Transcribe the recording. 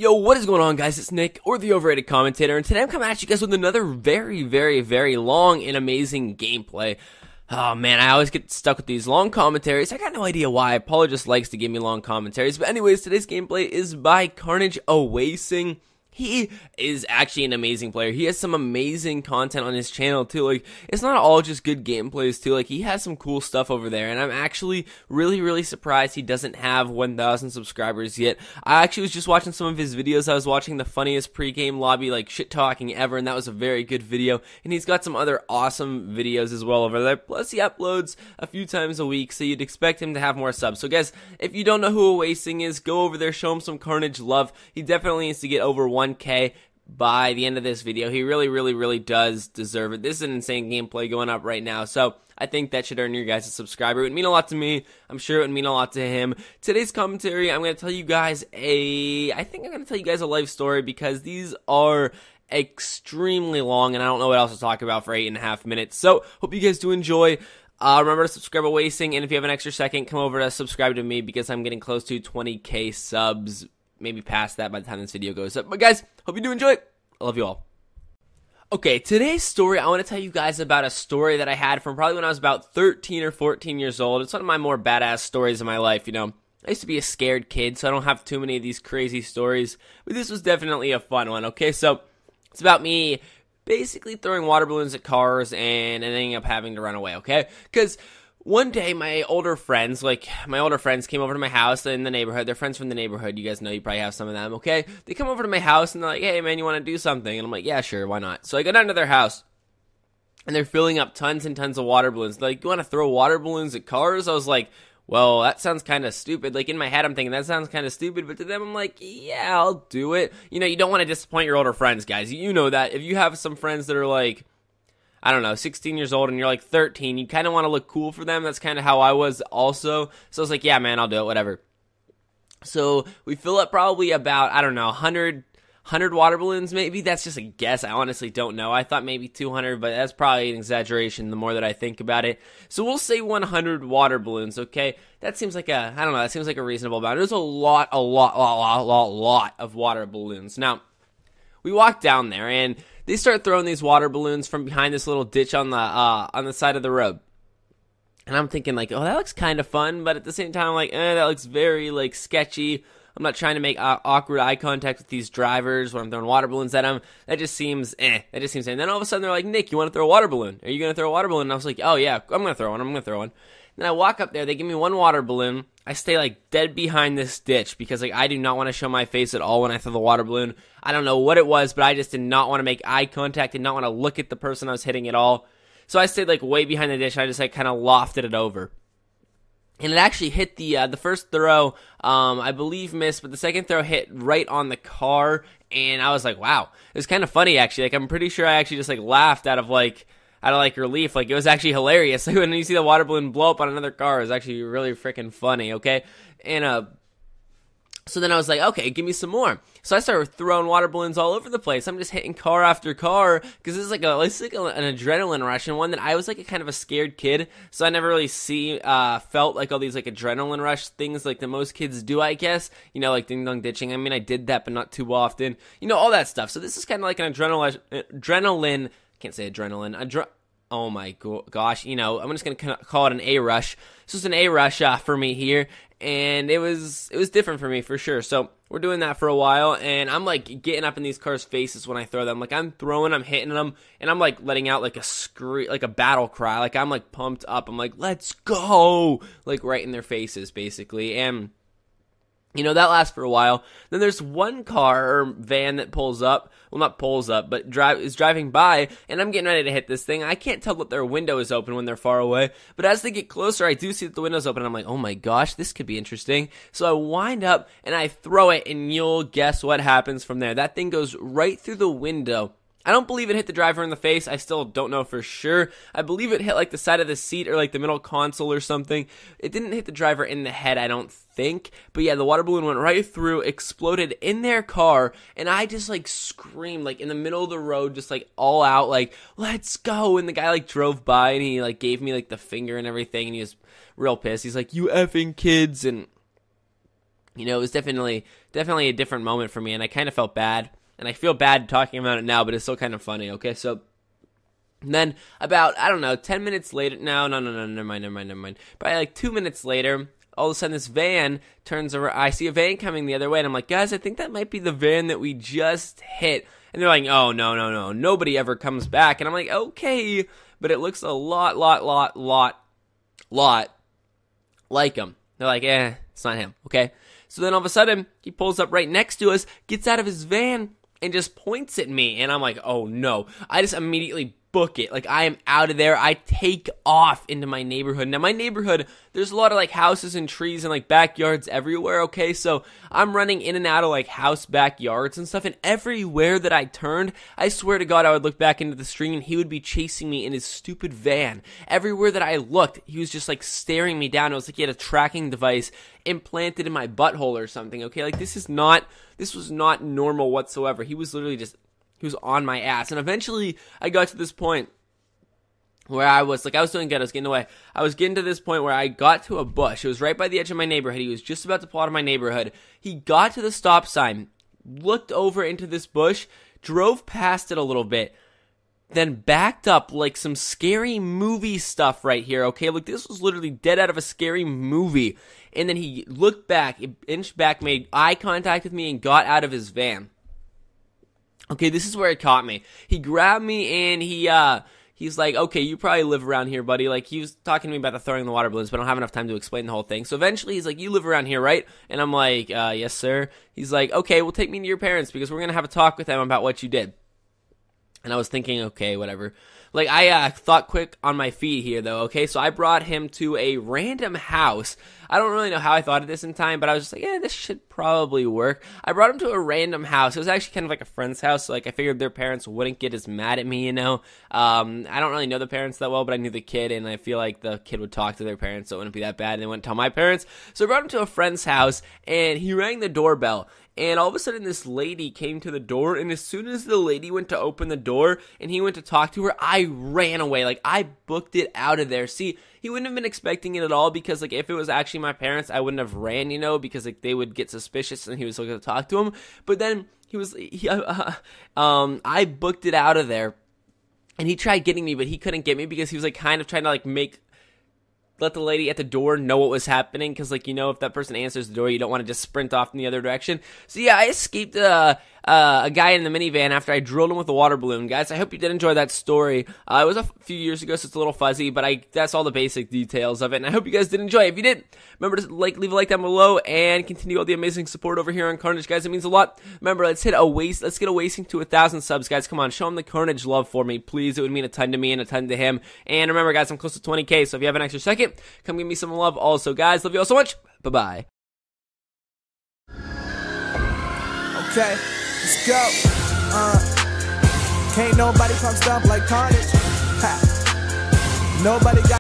Yo, what is going on, guys? It's Nick, or the Overrated Commentator, and today I'm coming at you guys with another very long and amazing gameplay. Oh man, I always get stuck with these long commentaries. I got no idea why. Paulo just likes to give me long commentaries. But anyways, today's gameplay is by KRNG Oaising. He is actually an amazing player. He has some amazing content on his channel too. Like, it's not all just good gameplays too. Like, he has some cool stuff over there, and I'm actually really surprised he doesn't have 1,000 subscribers yet. I actually was just watching some of his videos. I was watching the funniest pregame lobby, like, shit talking ever, and that was a very good video. And he's got some other awesome videos as well over there. Plus, he uploads a few times a week, so you'd expect him to have more subs. So guys, if you don't know who Oaising is, go over there, show him some KRNG love. He definitely needs to get over 1K by the end of this video. He really does deserve it. This is an insane gameplay going up right now, so I think that should earn your guys a subscriber. It would mean a lot to me. I'm sure it would mean a lot to him. Today's commentary, I'm going to tell you guys a life story, because these are extremely long, and I don't know what else to talk about for 8.5 minutes. So, hope you guys do enjoy. Remember to subscribe to Oaising, and if you have an extra second, come over to subscribe to me, because I'm getting close to 20K subs. Maybe past that by the time this video goes up. But guys, hope you do enjoy it. I love you all. Okay, today's story, I want to tell you guys about a story that I had from probably when I was about 13 or 14 years old. It's one of my more badass stories in my life, you know. I used to be a scared kid, so I don't have too many of these crazy stories. But this was definitely a fun one, okay? So, it's about me basically throwing water balloons at cars and ending up having to run away, okay? Because one day, my older friends came over to my house in the neighborhood. They're friends from the neighborhood. You guys know, you probably have some of them, okay? They come over to my house, and they're like, hey, man, you want to do something? And I'm like, yeah, sure, why not? So I go down to their house, and they're filling up tons and tons of water balloons. They're like, you want to throw water balloons at cars? I was like, well, that sounds kind of stupid. Like, in my head, I'm thinking, that sounds kind of stupid. But to them, I'm like, yeah, I'll do it. You know, you don't want to disappoint your older friends, guys. You know that. If you have some friends that are like, I don't know, 16 years old and you're like 13, you kind of want to look cool for them. That's kind of how I was also. So I was like, yeah, man, I'll do it, whatever. So we fill up probably about, I don't know, 100 water balloons maybe. That's just a guess. I honestly don't know. I thought maybe 200, but that's probably an exaggeration the more that I think about it. So we'll say 100 water balloons, okay? That seems like that seems like a reasonable amount. There's a lot of water balloons. Now, we walk down there, and they start throwing these water balloons from behind this little ditch on the side of the road. And I'm thinking, like, oh, that looks kind of fun, but at the same time, I'm like, that looks very, like, sketchy. I'm not trying to make awkward eye contact with these drivers when I'm throwing water balloons at them. That just seems, And then all of a sudden, they're like, Nick, you want to throw a water balloon? Are you going to throw a water balloon? And I was like, oh, yeah, I'm going to throw one. Then I walk up there, they give me one water balloon. I stay, like, dead behind this ditch because, like, I do not want to show my face at all when I throw the water balloon. I don't know what it was, but I just did not want to make eye contact, did not want to look at the person I was hitting at all. So I stayed, like, way behind the ditch, and I just, like, kind of lofted it over. And it actually hit the first throw, I believe missed, but the second throw hit right on the car, and I was like, wow. It was kind of funny, actually. Like, I'm pretty sure I actually just, like, laughed out of relief. Like, it was actually hilarious. Like, when you see the water balloon blow up on another car, it was actually really freaking funny, okay? And, so then I was like, okay, give me some more. So I started throwing water balloons all over the place. I'm just hitting car after car, because it's like an adrenaline rush, and one that I was like a kind of a scared kid, so I never really felt like all these like adrenaline rush things like that most kids do, I guess. You know, like ding dong ditching. I mean, I did that, but not too often. You know, all that stuff. So this is kind of like an adrenaline. Can't say adrenaline. Oh my gosh, you know, I'm just going to call it an A-rush. This was an A-rush for me here, and it was different for me for sure. So we're doing that for a while, and I'm like getting up in these cars' faces when I throw them. Like, I'm throwing, I'm hitting them, and I'm like letting out like a scream, like a battle cry. Like, I'm like pumped up. I'm like, let's go! Like right in their faces, basically. And you know, that lasts for a while. Then there's one car or van that pulls up. Well, not pulls up, but is driving by, and I'm getting ready to hit this thing. I can't tell that their window is open when they're far away, but as they get closer, I do see that the window's open, and I'm like, oh my gosh, this could be interesting. So I wind up, and I throw it, and you'll guess what happens from there. That thing goes right through the window. I don't believe it hit the driver in the face. I still don't know for sure. I believe it hit like the side of the seat or like the middle console or something. It didn't hit the driver in the head, I don't think. But yeah, the water balloon went right through, exploded in their car, and I just like screamed like in the middle of the road, just like all out, like, let's go. And the guy like drove by and he like gave me like the finger and everything, and he was real pissed. He's like, you effing kids. And You know, it was definitely a different moment for me, and I kind of felt bad, and I feel bad talking about it now, but it's still kind of funny. Okay, so then about, I don't know, 10 minutes later, no, never mind. Probably like 2 minutes later, all of a sudden this van turns around. I see a van coming the other way, and I'm like, guys, I think that might be the van that we just hit. And they're like, oh, no, nobody ever comes back. And I'm like, okay, but it looks a lot like him. They're like, it's not him, okay? So then all of a sudden, he pulls up right next to us, gets out of his van, and just points at me. And I'm like, oh no. I just immediately book it. Like, I am out of there. I take off into my neighborhood. Now, my neighborhood, there's a lot of like houses and trees and like backyards everywhere, okay? So I'm running in and out of like house backyards and stuff, and everywhere that I turned, I swear to God, I would look back into the stream and he would be chasing me in his stupid van. Everywhere that I looked, he was just like staring me down. It was like he had a tracking device implanted in my butthole or something, okay? Like, this was not normal whatsoever. He was literally just, he was on my ass. And eventually, I got to this point where I was doing good. I was getting away. I was getting to this point where I got to a bush. It was right by the edge of my neighborhood. He was just about to pull out of my neighborhood. He got to the stop sign, looked over into this bush, drove past it a little bit, then backed up like some scary movie stuff right here, okay? Like, this was literally dead out of a scary movie. And then he looked back, inched back, made eye contact with me, and got out of his van. Okay, this is where it caught me. He grabbed me and he's like, okay, you probably live around here, buddy. Like, he was talking to me about the throwing the water balloons, but I don't have enough time to explain the whole thing. So eventually he's like, you live around here, right? And I'm like, yes, sir. He's like, okay, well, take me to your parents because we're going to have a talk with them about what you did. And I was thinking, okay, whatever. Like, I thought quick on my feet here, though, okay? So I brought him to a random house. I don't really know how I thought of this in time, but I was just like, this should probably work. I brought him to a random house. It was actually kind of like a friend's house, so like I figured their parents wouldn't get as mad at me, you know? I don't really know the parents that well, but I knew the kid, and I feel like the kid would talk to their parents, so it wouldn't be that bad, and they wouldn't tell my parents. So I brought him to a friend's house, and he rang the doorbell. And all of a sudden, this lady came to the door, and as soon as the lady went to open the door, and he went to talk to her, I ran away. Like, I booked it out of there. See, he wouldn't have been expecting it at all, because, like, if it was actually my parents, I wouldn't have ran, you know, because, like, they would get suspicious, and he was looking to talk to him. But then, I booked it out of there, and he tried getting me, but he couldn't get me, because he was, like, kind of trying to, like, let the lady at the door know what was happening, because, like, you know, if that person answers the door, you don't want to just sprint off in the other direction. So, yeah, I escaped a guy in the minivan after I drilled him with a water balloon. Guys, I hope you did enjoy that story. It was a few years ago, so it's a little fuzzy, but that's all the basic details of it, and I hope you guys did enjoy. If you did, remember to leave a like down below, and continue all the amazing support over here on Carnage, guys. It means a lot. Remember, let's get Oaising to 1,000 subs, guys. Come on, show him the Carnage love for me, please. It would mean a ton to me and a ton to him. And remember, guys, I'm close to 20K, so if you have an extra second, come give me some love also, guys. Love you all so much. Bye-bye. Okay, let's go. Can't nobody come stop like Carnage. Ha. Nobody got